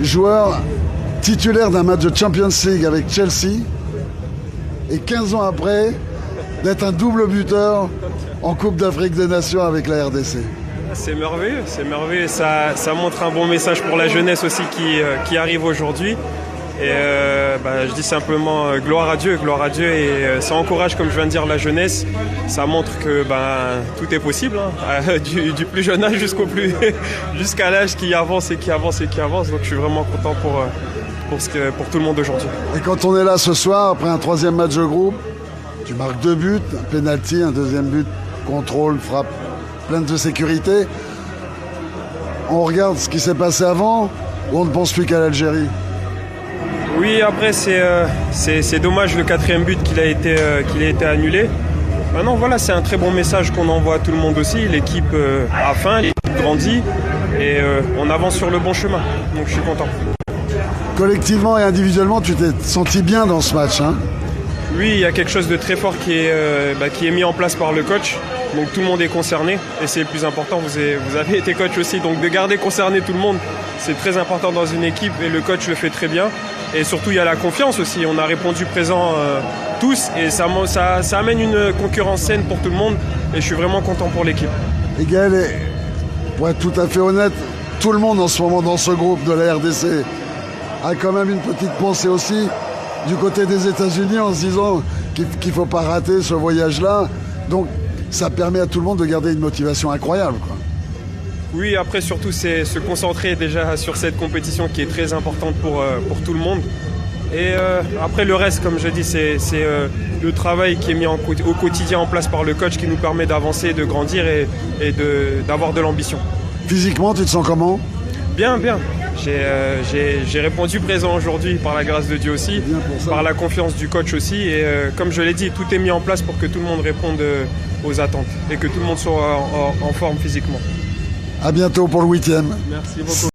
joueur titulaire d'un match de Champions League avec Chelsea et 15 ans après d'être un double buteur en Coupe d'Afrique des Nations avec la RDC. C'est merveilleux. Ça montre un bon message pour la jeunesse aussi qui arrive aujourd'hui. Et je dis simplement gloire à Dieu et ça encourage, comme je viens de dire, la jeunesse. Ça montre que tout est possible, hein, du plus jeune âge jusqu'à l'âge qui avance. Donc je suis vraiment content pour tout le monde aujourd'hui. Et quand on est là ce soir, après un troisième match de groupe, tu marques 2 buts, un penalty, un deuxième but, contrôle, frappe, pleine de sécurité. On regarde ce qui s'est passé avant ou on ne pense plus qu'à l'Algérie? Oui, après c'est dommage le 4e but qu'il a été annulé. Maintenant voilà, c'est un très bon message qu'on envoie à tout le monde aussi. L'équipe a faim, l'équipe grandit et on avance sur le bon chemin. Donc je suis content. Collectivement et individuellement, tu t'es senti bien dans ce match, hein? Oui, il y a quelque chose de très fort qui est mis en place par le coach. Donc tout le monde est concerné et c'est le plus important. Vous avez été coach aussi, donc de garder concerné tout le monde, c'est très important dans une équipe et le coach le fait très bien. Et surtout, il y a la confiance aussi. On a répondu présent tous et ça amène une concurrence saine pour tout le monde et je suis vraiment content pour l'équipe. Et Gaël, pour être tout à fait honnête, tout le monde en ce moment dans ce groupe de la RDC a quand même une petite pensée aussi du côté des États-Unis en se disant qu'il ne faut pas rater ce voyage-là. Donc ça permet à tout le monde de garder une motivation incroyable, quoi. Oui, après surtout c'est se concentrer déjà sur cette compétition qui est très importante pour tout le monde. Et après le reste, comme je dis, c'est le travail qui est mis au quotidien en place par le coach qui nous permet d'avancer, de grandir et d'avoir de l'ambition. Physiquement, tu te sens comment? Bien. J'ai répondu présent aujourd'hui par la grâce de Dieu aussi, par la confiance du coach aussi. Et comme je l'ai dit, tout est mis en place pour que tout le monde réponde aux attentes et que tout le monde soit en forme physiquement. À bientôt pour le 8e. Merci beaucoup.